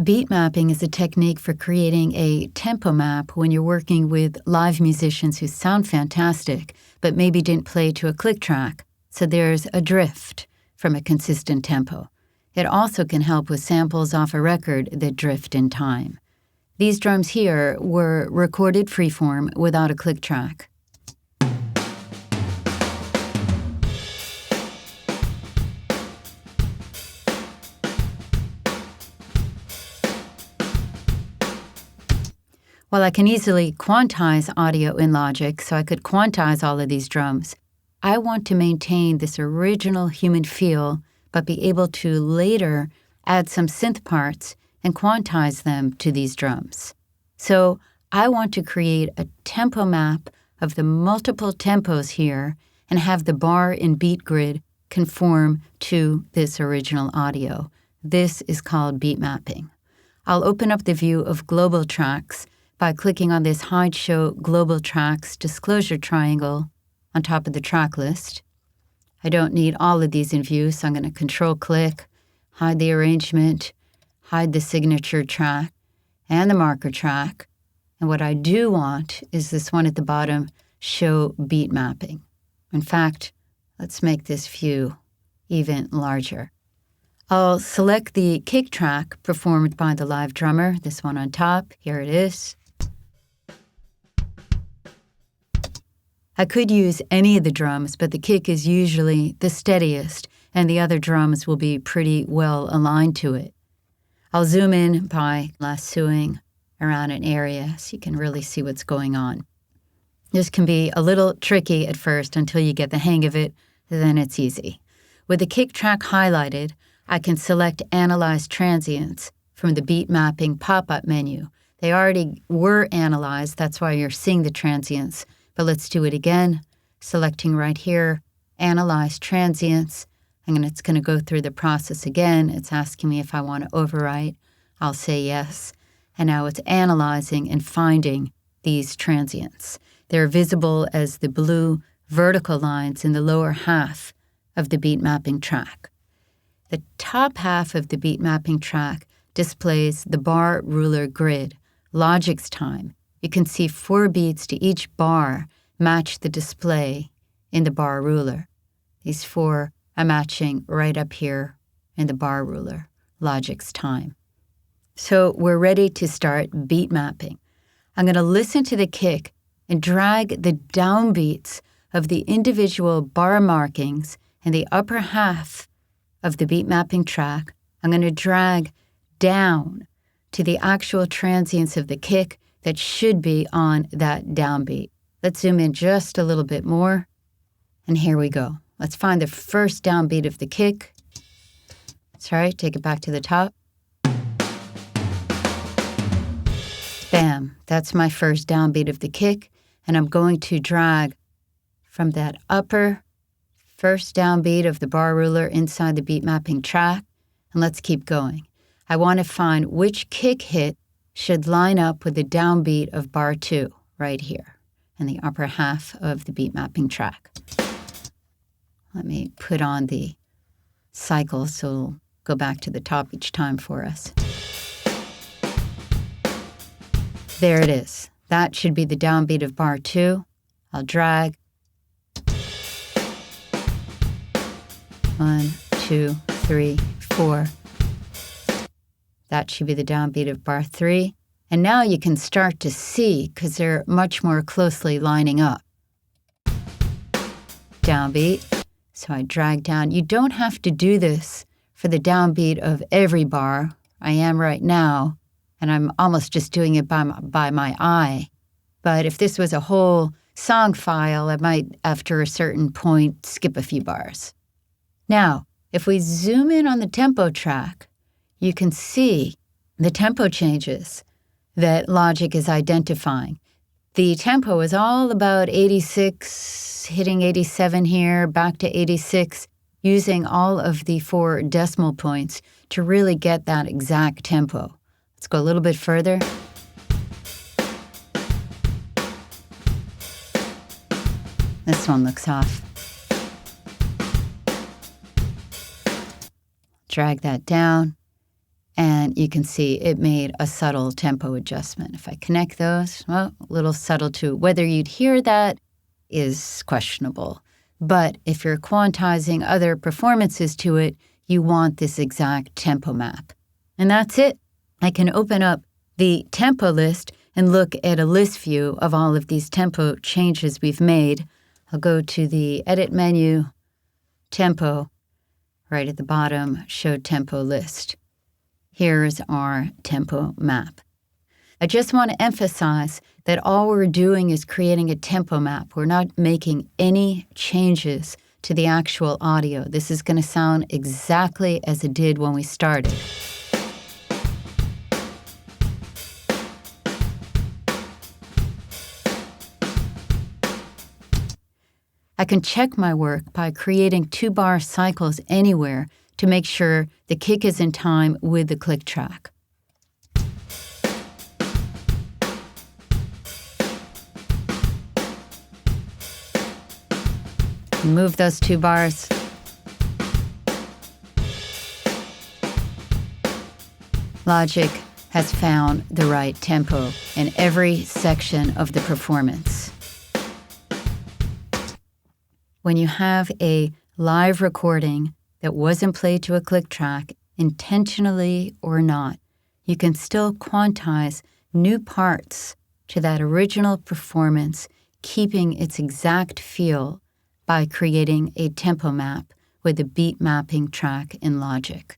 Beat mapping is a technique for creating a tempo map when you're working with live musicians who sound fantastic, but maybe didn't play to a click track, so there's a drift from a consistent tempo. It also can help with samples off a record that drift in time. These drums here were recorded freeform without a click track. While I can easily quantize audio in Logic, so I could quantize all of these drums, I want to maintain this original human feel, but be able to later add some synth parts and quantize them to these drums. So I want to create a tempo map of the multiple tempos here and have the bar and beat grid conform to this original audio. This is called beat mapping. I'll open up the view of global tracks by clicking on this Hide Show Global Tracks disclosure triangle on top of the track list. I don't need all of these in view, so I'm going to Control-click, hide the arrangement, hide the signature track, and the marker track. And what I do want is this one at the bottom, Show Beat Mapping. In fact, let's make this view even larger. I'll select the kick track performed by the live drummer, this one on top. Here it is. I could use any of the drums, but the kick is usually the steadiest, and the other drums will be pretty well aligned to it. I'll zoom in by lassoing around an area so you can really see what's going on. This can be a little tricky at first until you get the hang of it, then it's easy. With the kick track highlighted, I can select Analyze Transients from the Beat Mapping pop-up menu. They already were analyzed, that's why you're seeing the transients. But let's do it again, selecting right here, Analyze Transients. It's going to go through the process again. It's asking me if I want to overwrite. I'll say yes. And now it's analyzing and finding these transients. They're visible as the blue vertical lines in the lower half of the beat mapping track. The top half of the beat mapping track displays the bar ruler grid, Logic's time. You can see 4 beats to each bar match the display in the bar ruler. These 4 are matching right up here in the bar ruler, Logic's time. So we're ready to start beat mapping. I'm going to listen to the kick and drag the downbeats of the individual bar markings in the upper half of the beat mapping track. I'm going to drag down to the actual transients of the kick that should be on that downbeat. Let's zoom in just a little bit more. And here we go. Let's find the first downbeat of the kick. Sorry, take it back to the top. Bam, that's my first downbeat of the kick. And I'm going to drag from that upper first downbeat of the bar ruler inside the beat mapping track. And let's keep going. I want to find which kick hit should line up with the downbeat of bar 2 right here in the upper half of the beat mapping track. Let me put on the cycle so it'll go back to the top each time for us. There it is. That should be the downbeat of bar 2. I'll drag. 1, 2, 3, 4. That should be the downbeat of bar 3. And now you can start to see, because they're much more closely lining up. Downbeat. So I drag down. You don't have to do this for the downbeat of every bar. I am right now, and I'm almost just doing it by my eye. But if this was a whole song file, I might, after a certain point, skip a few bars. Now, if we zoom in on the tempo track, you can see the tempo changes that Logic is identifying. The tempo is all about 86, hitting 87 here, back to 86, using all of the 4 decimal points to really get that exact tempo. Let's go a little bit further. This one looks off. Drag that down. And you can see it made a subtle tempo adjustment. If I connect those, well, a little subtle too. Whether you'd hear that is questionable. But if you're quantizing other performances to it, you want this exact tempo map. And that's it. I can open up the tempo list and look at a list view of all of these tempo changes we've made. I'll go to the Edit menu, Tempo, right at the bottom, Show Tempo List. Here's our tempo map. I just want to emphasize that all we're doing is creating a tempo map. We're not making any changes to the actual audio. This is going to sound exactly as it did when we started. I can check my work by creating 2-bar cycles anywhere to make sure the kick is in time with the click track. Move those 2 bars. Logic has found the right tempo in every section of the performance. When you have a live recording that wasn't played to a click track, intentionally or not, you can still quantize new parts to that original performance, keeping its exact feel by creating a tempo map with a beat mapping track in Logic.